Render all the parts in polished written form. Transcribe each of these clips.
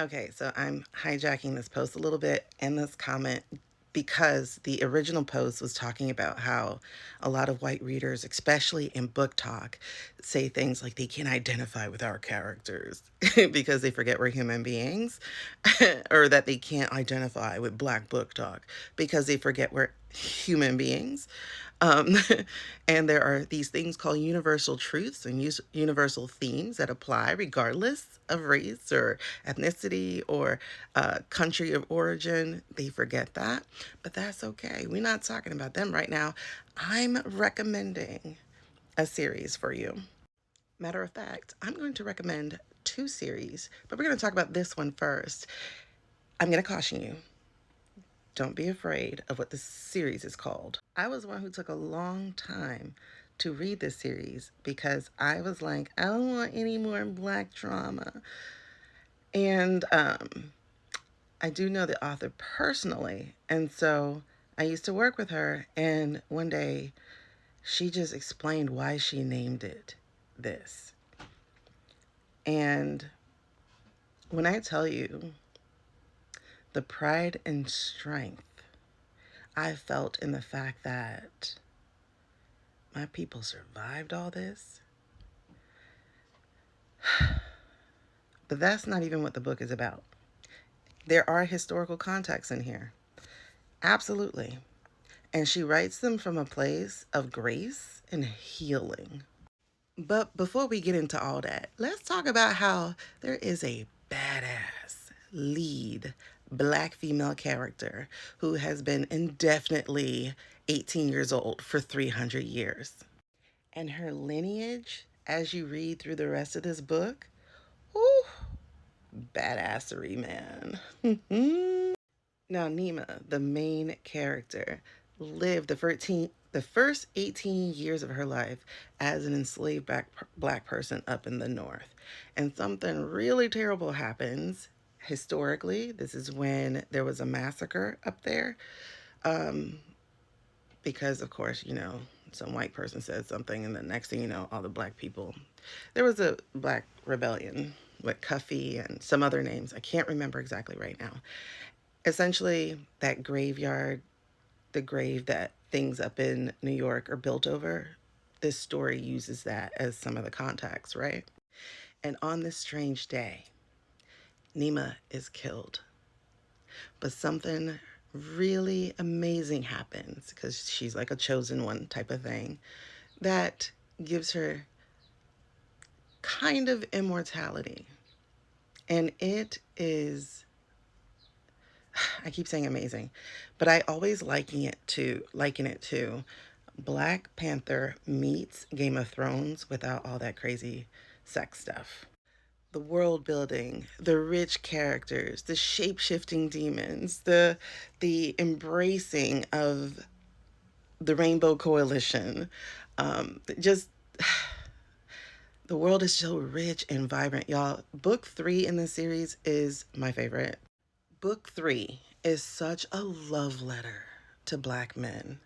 Okay, so I'm hijacking this post a little bit and this comment because the original post was talking about how a lot of white readers, especially in book talk, say things like they can't identify with our characters because they forget we're human beings, or that they can't identify with Black book talk because they forget we're human beings. Um, and there are these things called universal truths and universal themes that apply regardless of race or ethnicity or country of origin. They forget that, but that's okay. We're not talking about them right now. I'm recommending a series for you. Matter of fact, I'm going to recommend two series, but we're going to talk about this one first. I'm going to caution you. Don't be afraid of what the series is called. I was one who took a long time to read this series because I was like, I don't want any more Black drama. And I do know the author personally. And so I used to work with her. And one day she just explained why she named it this. And when I tell you the pride and strength I felt in the fact that my people survived all this. But that's not even what the book is about. There are historical contexts in here. Absolutely. And she writes them from a place of grace and healing. But before we get into all that, let's talk about how there is a badass lead Black female character who has been indefinitely 18 years old for 300 years. And her lineage, as you read through the rest of this book, ooh, badassery, man. Now, Nima, the main character, lived the first 18 years of her life as an enslaved black person up in the north. And something really terrible happens historically. This is when there was a massacre up there. Um, because, of course, some white person said something, and the next thing you know, all the black people. There was a black rebellion with Cuffy and some other names. I can't remember exactly right now. Essentially, that graveyard, the grave that things up in New York are built over, this story uses that as some of the context, right? And on this strange day, Nima is killed. But something really amazing happens because she's like a chosen one type of thing that gives her kind of immortality. And it is, I keep saying amazing, but I always liken it to Black Panther meets Game of Thrones without all that crazy sex stuff. The world building, the rich characters, the shape-shifting demons, the embracing of the Rainbow Coalition, just the world is so rich and vibrant, y'all. Book 3 in the series is my favorite. Book 3 is such a love letter to Black men.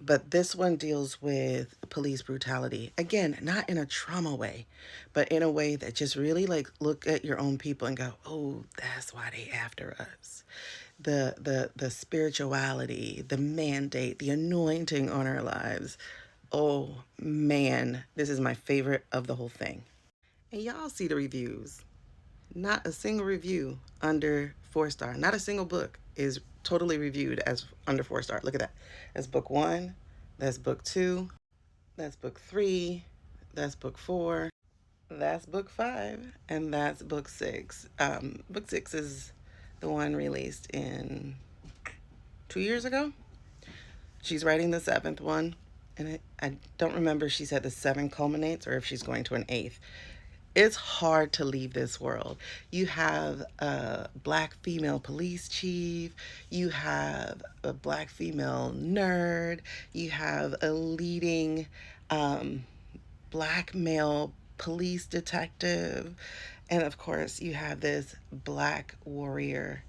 But this one deals with police brutality. Again, not in a trauma way, but in a way that just really like look at your own people and go, oh, that's why they after us. The spirituality, the mandate, the anointing on our lives. Oh man, this is my favorite of the whole thing. And y'all see the reviews. Not a single review under 4 star. Not a single book is totally reviewed as under 4 star. Look at that. That's book 1. That's book 2. That's book 3. That's book 4. That's book 5. And that's book 6. Book 6 is the one released in 2 years ago. She's writing the 7th one. And I don't remember if she said the 7 culminates or if she's going to an 8th. It's hard to leave this world. You have a Black female police chief, you have a Black female nerd, you have a leading Black male police detective, and of course, you have this Black warrior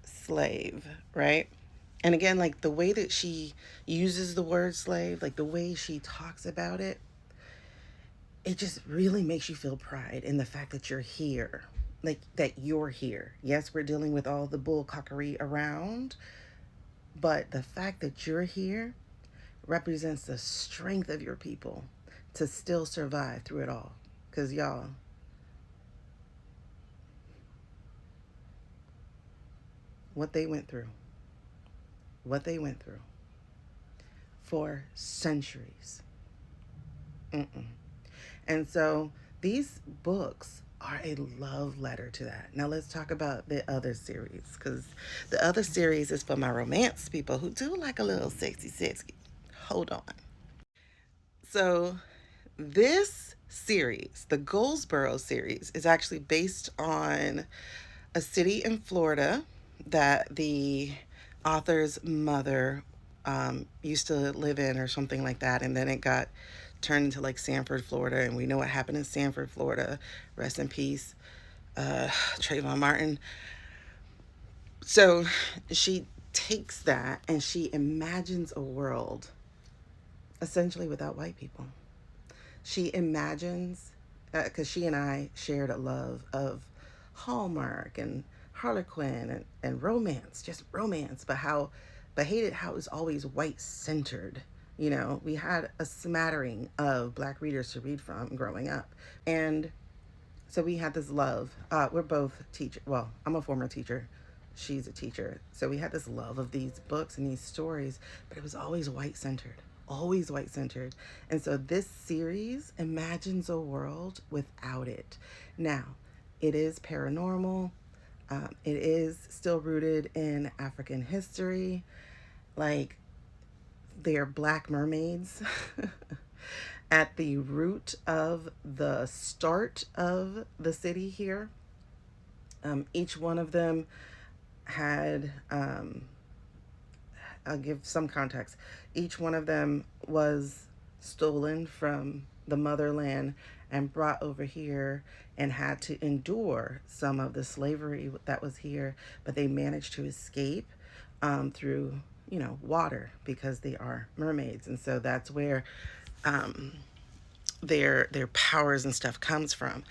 slave, right? And again, like the way that she uses the word slave, like the way she talks about it just really makes you feel pride in the fact that you're here. like that you're here. Yes, we're dealing with all the bullcockery around, but the fact that you're here represents the strength of your people to still survive through it all. Because, y'all, what they went through, what they went through for centuries. Mm-mm. And so these books are a love letter to that. Now let's talk about the other series, because the other series is for my romance people who do like a little sexy, sexy. Hold on. So this series, the Goldsboro series, is actually based on a city in Florida that the author's mother used to live in, or something like that. And then it got turned into like Sanford, Florida. And we know what happened in Sanford, Florida. Rest in peace, Trayvon Martin. So she takes that and she imagines a world essentially without white people. She imagines, because she and I shared a love of Hallmark and Harlequin and romance, just romance, but hated how it was always white centered. You know, we had a smattering of black readers to read from growing up. And so we had this love. We're both teachers. Well, I'm a former teacher. She's a teacher. So we had this love of these books and these stories, but it was always white centered. Always white centered. And so this series imagines a world without it. Now, it is paranormal. It is still rooted in African history. Like, they're black mermaids at the root of the start of the city here. Each one of them had, I'll give some context. Each one of them was stolen from the motherland and brought over here and had to endure some of the slavery that was here, but they managed to escape through, you know, water, because they are mermaids. And so that's where um, their powers and stuff comes from.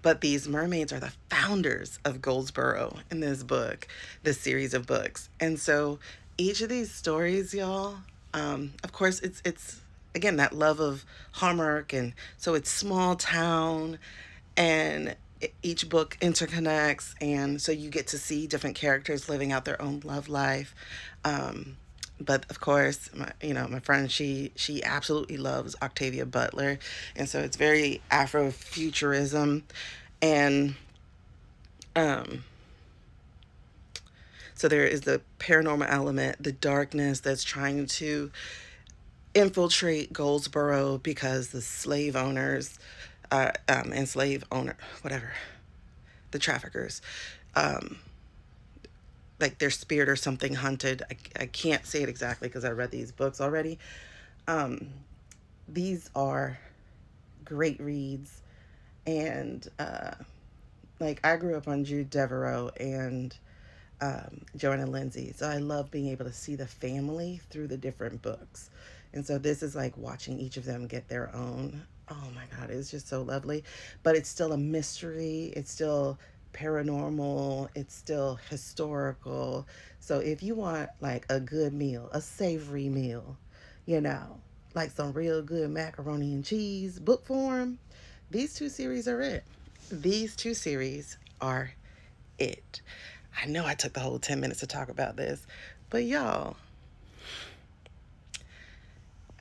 But these mermaids are the founders of Goldsboro in this book, this series of books. And so each of these stories, y'all, of course, it's again that love of Hallmark, and so it's small town, and each book interconnects, and so you get to see different characters living out their own love life. Um, but of course, my friend, she absolutely loves Octavia Butler, and so it's very Afrofuturism, and um, so there is the paranormal element, the darkness that's trying to infiltrate Goldsboro because the slave owners, and slave owner, whatever, the traffickers, um, like their spirit or something hunted. I can't say it exactly because I read these books already. Um, these are great reads. And like, I grew up on Jude Devereaux and Joanna Lindsay. So I love being able to see the family through the different books. And so this is like watching each of them get their own. Oh my God, it's just so lovely. But it's still a mystery. It's still paranormal. It's still historical. So if you want like a good meal, a savory meal, you know, like some real good macaroni and cheese book form, these two series are it. These two series are it. I know I took the whole 10 minutes to talk about this, but y'all,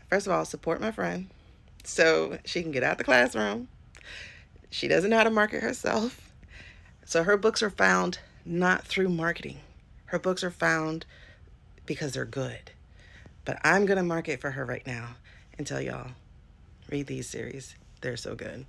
first of all, support my friend so she can get out the classroom. She doesn't know how to market herself. So her books are found not through marketing. Her books are found because they're good. But I'm going to market for her right now and tell y'all, read these series. They're so good.